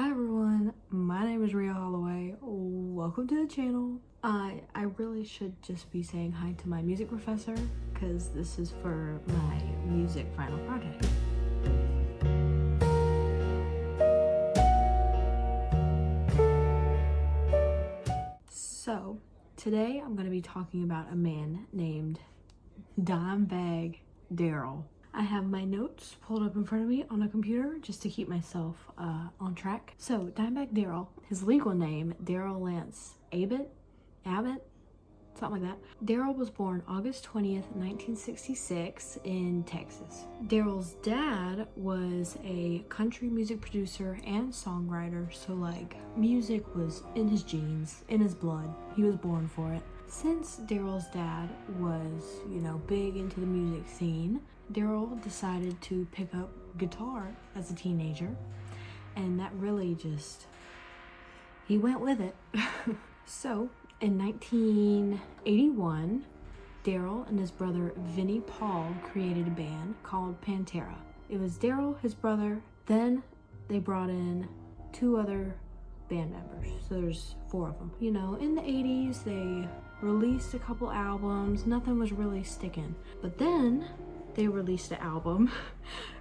Hi everyone, my name is Rhea Holloway. Welcome to the channel. I really should just be saying hi to my music professor because this is for my music final project. So today I'm going to be talking about a man named Dimebag Darrell. I have my notes pulled up in front of me on a computer just to keep myself on track. So Dimebag Darrell, his legal name, Darrell Lance Abbott, something like that. Darrell was born August 20th, 1966 in Texas. Darrell's dad was a country music producer and songwriter, so like music was in his genes, in his blood. He was born for it. Since Darrell's dad was, big into the music scene, Darrell decided to pick up guitar as a teenager, and that really he went with it. So, in 1981, Darrell and his brother Vinnie Paul created a band called Pantera. It was Darrell, his brother, then they brought in two other band members, so there's four of them. In the 80s, they released a couple albums, nothing was really sticking. But then they released an album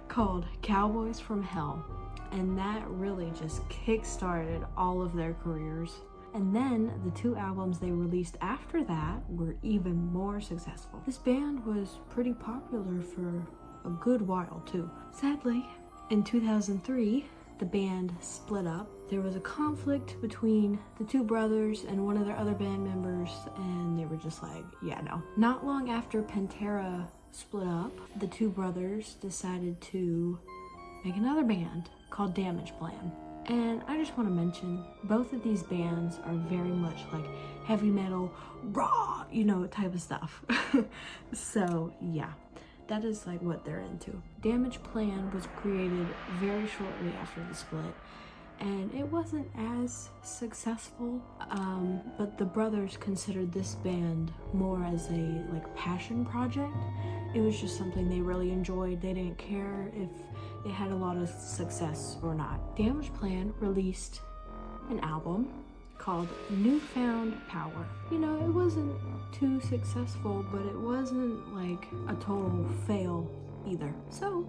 called Cowboys from Hell, and that really just kick-started all of their careers. And then the two albums they released after that were even more successful. This band was pretty popular for a good while too. Sadly, in 2003, the band split up. There was a conflict between the two brothers and one of their other band members, and they were just like, yeah, no. Not long after Pantera split up, the two brothers decided to make another band called Damage Plan. And I just want to mention, both of these bands are very much like heavy metal, raw, type of stuff. So yeah, that is like what they're into. Damage Plan was created very shortly after the split, and it wasn't as successful, but the brothers considered this band more as a passion project. It was just something they really enjoyed. They didn't care if it had a lot of success or not. Damage Plan released an album called Newfound Power. It wasn't too successful, but it wasn't like a total fail either. So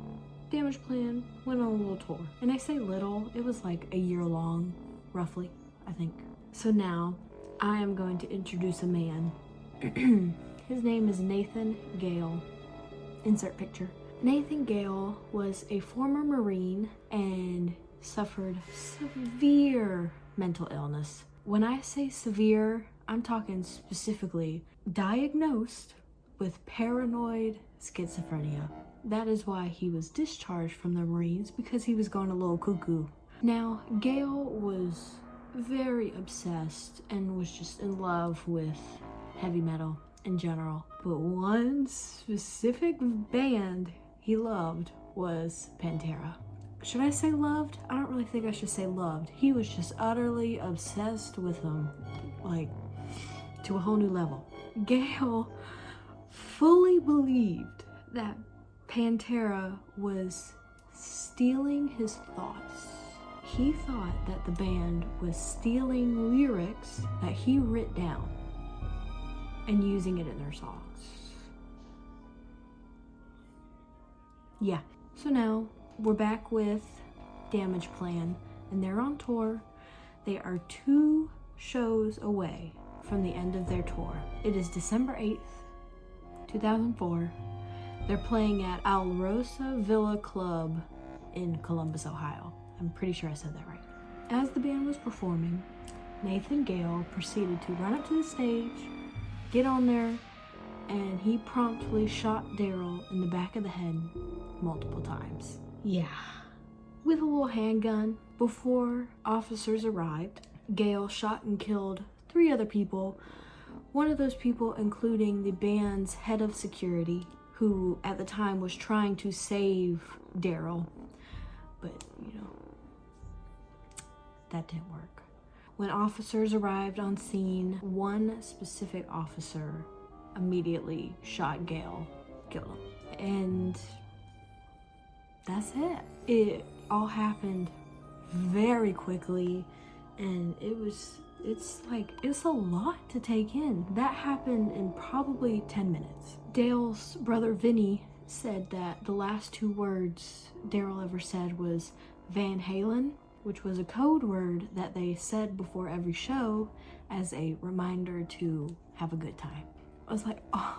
Damage Plan went on a little tour. And I say little, it was like a year long, roughly, I think. So now I am going to introduce a man. His name is Nathan Gale. Insert picture. Nathan Gale was a former Marine and suffered severe mental illness. When I say severe, I'm talking specifically diagnosed with paranoid schizophrenia. That is why he was discharged from the Marines, because he was going a little cuckoo. Now, Gale was very obsessed and was just in love with heavy metal in general. But one specific band he loved was Pantera. Should I say loved? I don't really think I should say loved. He was just utterly obsessed with them, to a whole new level. Gale fully believed that Pantera was stealing his thoughts. He thought that the band was stealing lyrics that he wrote down and using it in their songs. Yeah. So now we're back with Damage Plan, and they're on tour. They are 2 shows away from the end of their tour. It is December 8th, 2004. They're playing at Alrosa Villa Club in Columbus, Ohio. I'm pretty sure I said that right. As the band was performing, Nathan Gale proceeded to run up to the stage, get on there, and he promptly shot Darrell in the back of the head multiple times. Yeah. With a little handgun. Before officers arrived, Gale shot and killed 3 other people. One of those people including the band's head of security, who at the time was trying to save Darrell. But, that didn't work. When officers arrived on scene, one specific officer immediately shot Gale, killed him. And that's it. It all happened very quickly, and it's a lot to take in. That happened in probably 10 minutes. Dale's brother Vinny said that the last 2 words Darrell ever said was Van Halen, which was a code word that they said before every show as a reminder to have a good time. I was like, oh,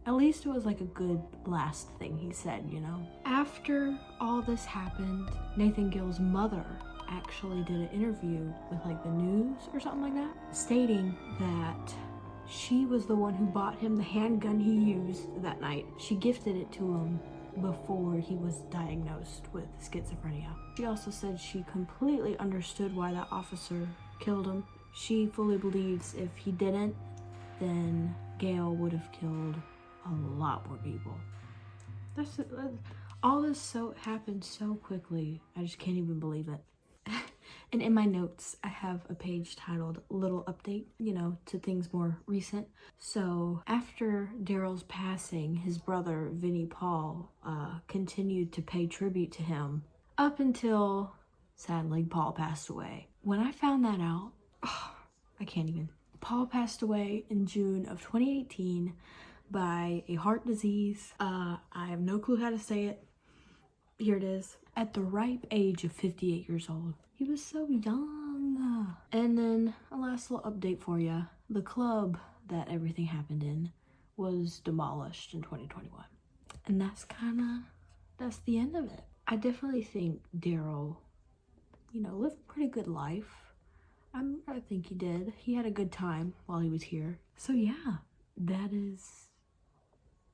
at least it was like a good last thing he said, you know? After all this happened, Nathan Gill's mother actually did an interview with like the news or something like that, stating that she was the one who bought him the handgun he used that night. She gifted it to him before he was diagnosed with schizophrenia. She also said she completely understood why that officer killed him. She fully believes if he didn't, then Gail would have killed a lot more people. All this happened so quickly. I just can't even believe it. And in my notes, I have a page titled Little Update, you know, to things more recent. So after Darrell's passing, his brother, Vinnie Paul, continued to pay tribute to him up until, sadly, Paul passed away. When I found that out, I can't even. Paul passed away in June of 2018 by a heart disease. I have no clue how to say it. Here it is. At the ripe age of 58 years old. He was so young. And then a last little update for you. The club that everything happened in was demolished in 2021. And that's the end of it. I definitely think Darrell, you know, lived a pretty good life. I think he did. He had a good time while he was here. So yeah, that is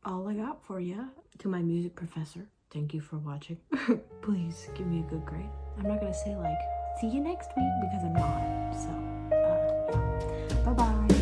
all I got for you. To my music professor, thank you for watching. Please give me a good grade. I'm not gonna say like, see you next week, because I'm not. So, yeah. Bye-bye.